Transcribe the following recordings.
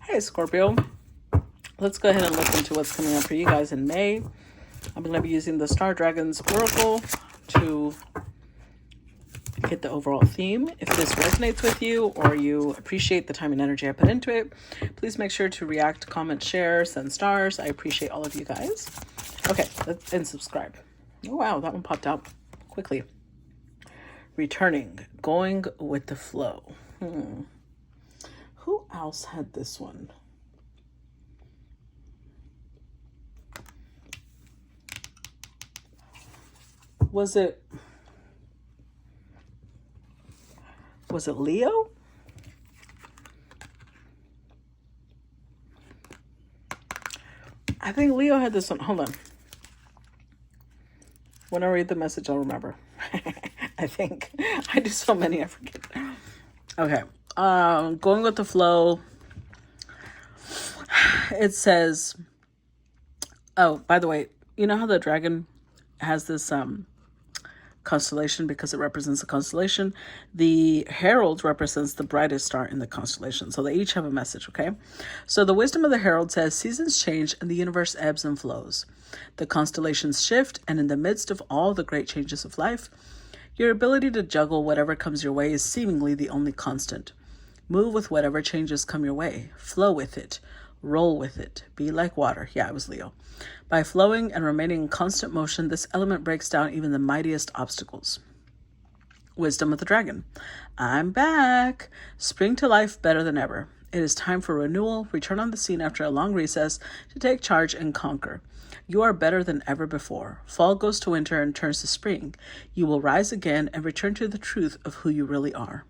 Hey, Scorpio. Let's go ahead and look into what's coming up for you guys in May. I'm going to be using the Star Dragons Oracle to get the overall theme. If this resonates with you or you appreciate the time and energy I put into it, please make sure to react, comment, share, send stars. I appreciate all of you guys. Okay, and subscribe. Oh, wow, that one popped out quickly. Returning, going with the flow. Who else had this one? Was it Leo? I think Leo had this one. Hold on. When I read the message, I'll remember. I think. I do so many, I forget. Okay. Going with the flow. It says, oh, by the way, you know how the dragon has this constellation because it represents a constellation? The herald represents the brightest star in the constellation. So they each have a message, okay? So the wisdom of the herald says, seasons change and the universe ebbs and flows. The constellations shift, and in the midst of all the great changes of life, your ability to juggle whatever comes your way is seemingly the only constant. Move with whatever changes come your way. Flow with it. Roll with it. Be like water. Yeah, it was Leo. By flowing and remaining in constant motion, this element breaks down even the mightiest obstacles. Wisdom of the dragon. I'm back. Spring to life better than ever. It is time for renewal, return on the scene after a long recess to take charge and conquer. You are better than ever before. Fall goes to winter and turns to spring. You will rise again and return to the truth of who you really are.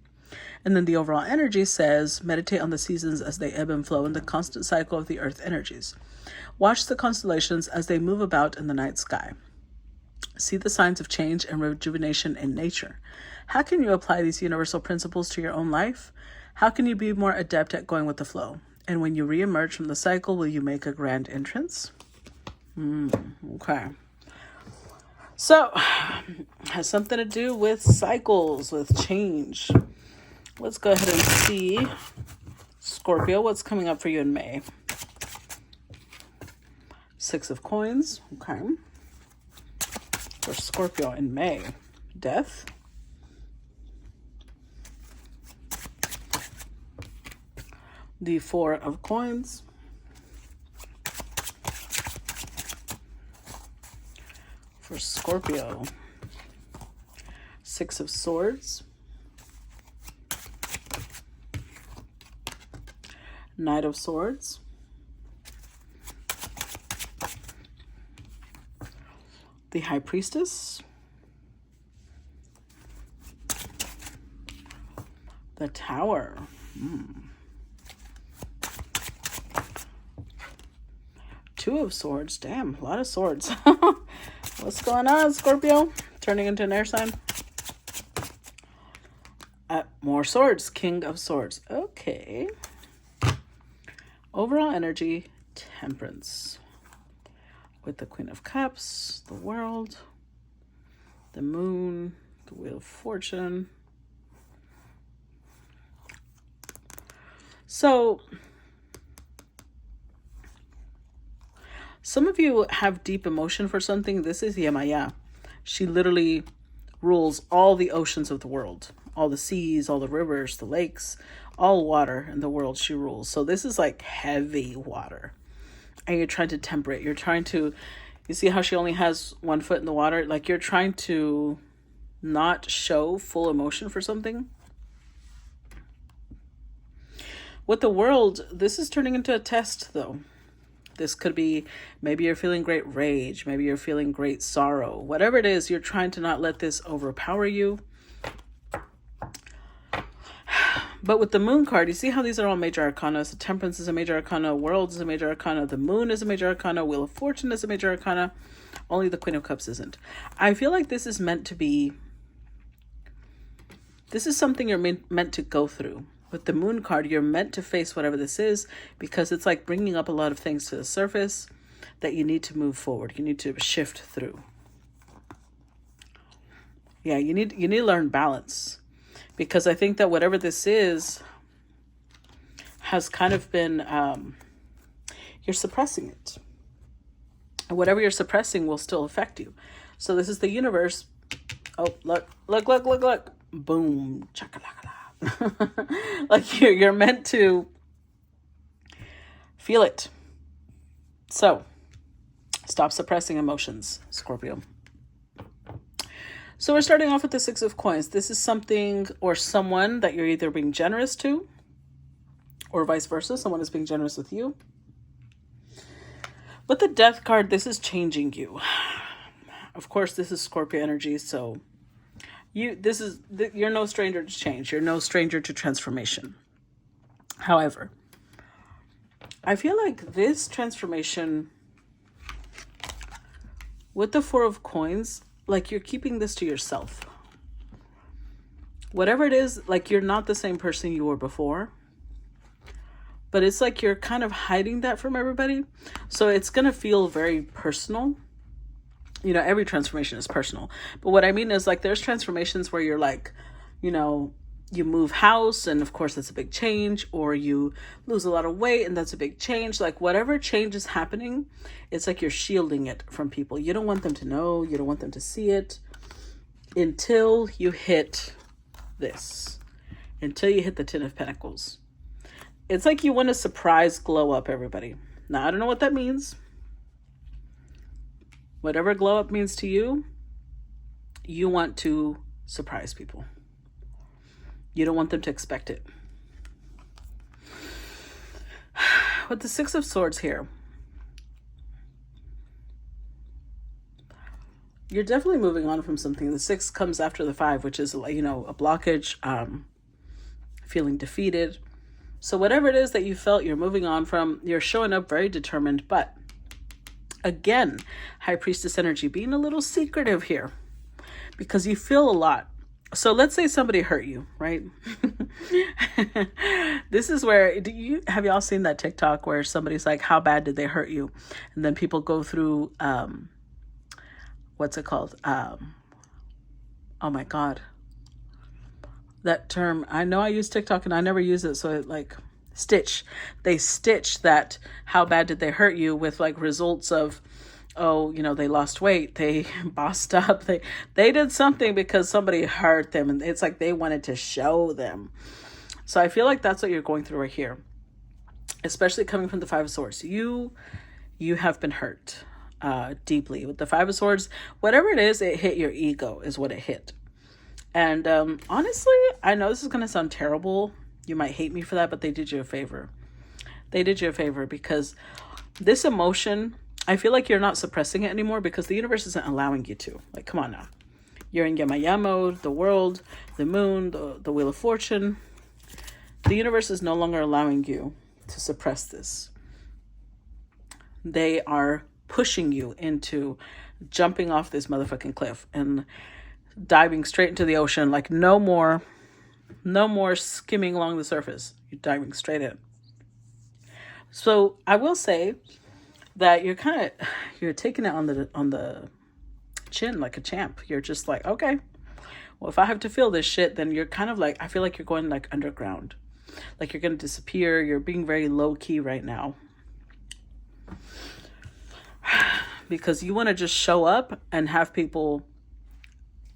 And then the overall energy says, meditate on the seasons as they ebb and flow in the constant cycle of the earth energies. Watch the constellations as they move about in the night sky. See the signs of change and rejuvenation in nature. How can you apply these universal principles to your own life? How can you be more adept at going with the flow? And when you reemerge from the cycle, will you make a grand entrance? Okay. So, has something to do with cycles, with change. Let's go ahead and see, Scorpio, what's coming up for you in May. 6 of coins. Okay. For Scorpio in May. Death. The 4 of coins. For Scorpio. 6 of swords. Knight of swords. The high priestess. The tower. 2 of swords. Damn, a lot of swords. What's going on, Scorpio? Turning into an air sign. More swords. King of swords. Okay. Overall energy, temperance. With the Queen of Cups, the World, the Moon, the Wheel of Fortune. So, some of you have deep emotion for something. This is Yemaya. She literally rules all the oceans of the world. All the seas, all the rivers, the lakes, all water in the world she rules. So this is like heavy water. And you're trying to temper it. You're trying to, you see how she only has 1 foot in the water? Like you're trying to not show full emotion for something. With the World, this is turning into a test though. This could be, maybe you're feeling great rage. Maybe you're feeling great sorrow. Whatever it is, you're trying to not let this overpower you. But with the Moon card, you see how these are all major arcana. So Temperance is a major arcana. World is a major arcana. The Moon is a major arcana. Wheel of Fortune is a major arcana. Only the Queen of Cups isn't. I feel like this is meant to be, this is something you're meant to go through. With the Moon card, you're meant to face whatever this is, because it's like bringing up a lot of things to the surface that you need to move forward. You need to shift through. Yeah, you need to learn balance, because I think that whatever this is has kind of been, you're suppressing it. And whatever you're suppressing will still affect you. So this is the universe. Oh, look. Boom. Chakra. Like you're meant to feel it. So stop suppressing emotions, Scorpio. So we're starting off with the Six of Coins. This is something or someone that you're either being generous to, or vice versa. Someone is being generous with you. With the Death card, this is changing you. Of course, this is Scorpio energy, so you're no stranger to change. You're no stranger to transformation. However, I feel like this transformation with the Four of Coins, like you're keeping this to yourself. Whatever it is, like you're not the same person you were before. But it's like you're kind of hiding that from everybody. So it's going to feel very personal. You know, every transformation is personal. But what I mean is like there's transformations where you're like, you know, you move house and of course that's a big change, or you lose a lot of weight and that's a big change. Like whatever change is happening, it's like you're shielding it from people. You don't want them to know, you don't want them to see it until you hit this, until you hit the Ten of Pentacles. It's like you want to surprise glow up everybody. Now, I don't know what that means. Whatever glow up means to you, you want to surprise people. You don't want them to expect it. With the Six of Swords here, you're definitely moving on from something. The 6 comes after the 5, which is, you know, a blockage, feeling defeated. So whatever it is that you felt you're moving on from, you're showing up very determined. But again, High Priestess energy, being a little secretive here because you feel a lot. So let's say somebody hurt you, right? This is where, have y'all seen that TikTok where somebody's like, how bad did they hurt you? And then people go through, what's it called? Oh my God. That term, I know I use TikTok and I never use it. So it like stitch, they stitch that, how bad did they hurt you, with like results of, oh, you know, they lost weight, they bossed up, they did something because somebody hurt them, and it's like they wanted to show them. So I feel like that's what you're going through right here, especially coming from the Five of Swords. You have been hurt deeply with the Five of Swords. Whatever it is, it hit your ego is what it hit. And honestly, I know this is going to sound terrible. You might hate me for that, but they did you a favor. They did you a favor because this emotion, I feel like you're not suppressing it anymore because the universe isn't allowing you to. Like, come on now. You're in Yamayamo, the world, the moon, the Wheel of Fortune. The universe is no longer allowing you to suppress this. They are pushing you into jumping off this motherfucking cliff and diving straight into the ocean. Like no more skimming along the surface. You're diving straight in. So I will say that you're taking it on the chin like a champ. You're just like, okay, well, if I have to feel this shit, then you're kind of like, I feel like you're going like underground. Like you're going to disappear. You're being very low key right now. Because you want to just show up and have people,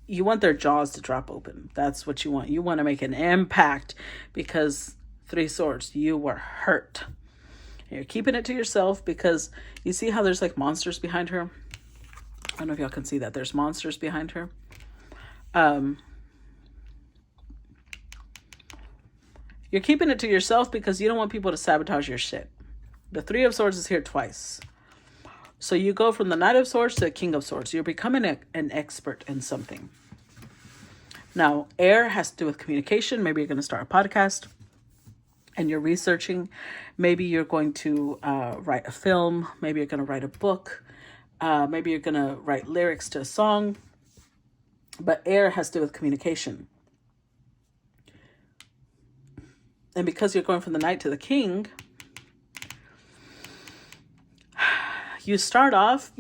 you want their jaws to drop open. That's what you want. You want to make an impact because Three Swords, you were hurt. You're keeping it to yourself because you see how there's like monsters behind her. I don't know if y'all can see that. There's monsters behind her. You're keeping it to yourself because you don't want people to sabotage your shit. The Three of Swords is here twice. So you go from the Knight of Swords to the King of Swords. You're becoming an expert in something. Now, air has to do with communication. Maybe you're going to start a podcast and you're researching. Maybe you're going to write a film. Maybe you're going to write a book. Maybe you're going to write lyrics to a song. But air has to do with communication. And because you're going from the Knight to the King, you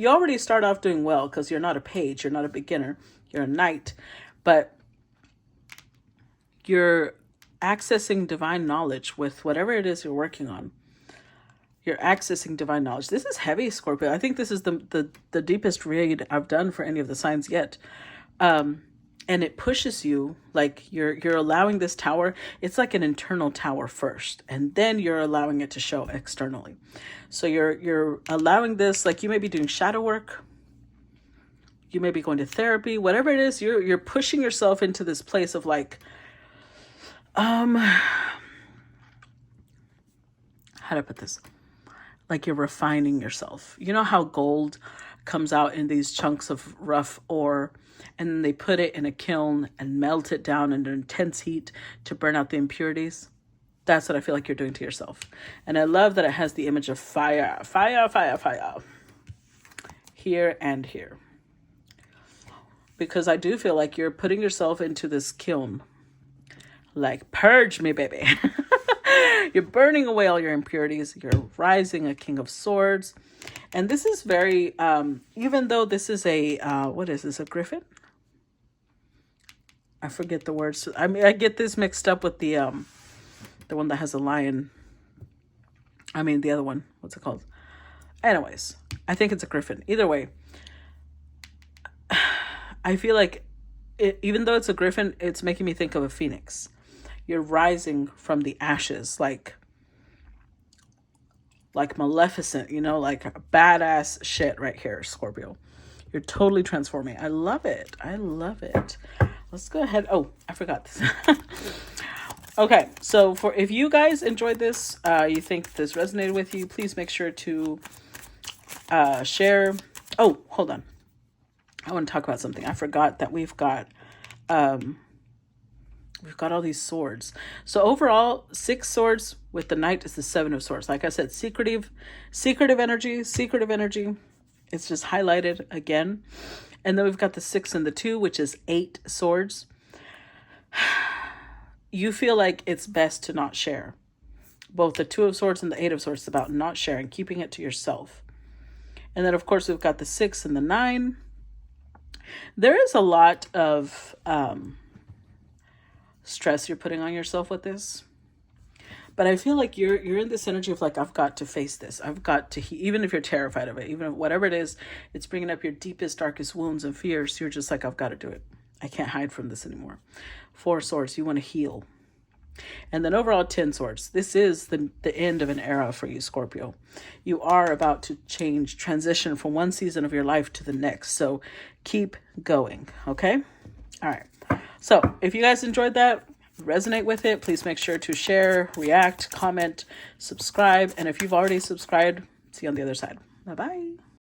already start off doing well because you're not a page, you're not a beginner, you're a knight, but you're accessing divine knowledge with whatever it is you're working on. You're accessing divine knowledge. This is heavy, Scorpio. I think this is the deepest read I've done for any of the signs yet. And it pushes you, like you're allowing this tower. It's like an internal tower first, and then you're allowing it to show externally. So you're allowing this, like you may be doing shadow work. You may be going to therapy, whatever it is, you're pushing yourself into this place of like, how do I put this? Like you're refining yourself. You know how gold comes out in these chunks of rough ore, and then they put it in a kiln and melt it down under intense heat to burn out the impurities? That's what I feel like you're doing to yourself. And I love that it has the image of fire, fire, fire, fire, here and here. Because I do feel like you're putting yourself into this kiln. Like, purge me, baby. You're burning away all your impurities. You're rising a King of Swords. And this is very, even though this is a, what is this, a griffin? I forget the words. I mean, I get this mixed up with the one that has a lion. I mean, the other one. What's it called? Anyways, I think it's a griffin. Either way, I feel like even though it's a griffin, it's making me think of a phoenix. You're rising from the ashes, like Maleficent, you know, like badass shit right here, Scorpio. You're totally transforming. I love it. I love it. Let's go ahead. Oh, I forgot this. Okay, so if you guys enjoyed this, you think this resonated with you, please make sure to share. Oh, hold on. I want to talk about something. I forgot that we've got all these swords. So overall, 6 swords with the Knight is the 7 of Swords. Like I said, secretive energy. It's just highlighted again. And then we've got the 6 and the 2, which is 8 swords. You feel like it's best to not share. Both the 2 of Swords and the 8 of Swords is about not sharing, keeping it to yourself. And then, of course, we've got the 6 and the 9. There is a lot of stress you're putting on yourself with this. But I feel like you're in this energy of like, I've got to face this. I've got to, even if you're terrified of it, even if whatever it is, it's bringing up your deepest, darkest wounds and fears. You're just like, I've got to do it. I can't hide from this anymore. 4 swords, you want to heal. And then overall 10 swords. This is the end of an era for you, Scorpio. You are about to transition from one season of your life to the next. So keep going. Okay. All right. So if you guys enjoyed that, resonate with it, please make sure to share, react, comment, subscribe. And if you've already subscribed, see you on the other side. Bye-bye.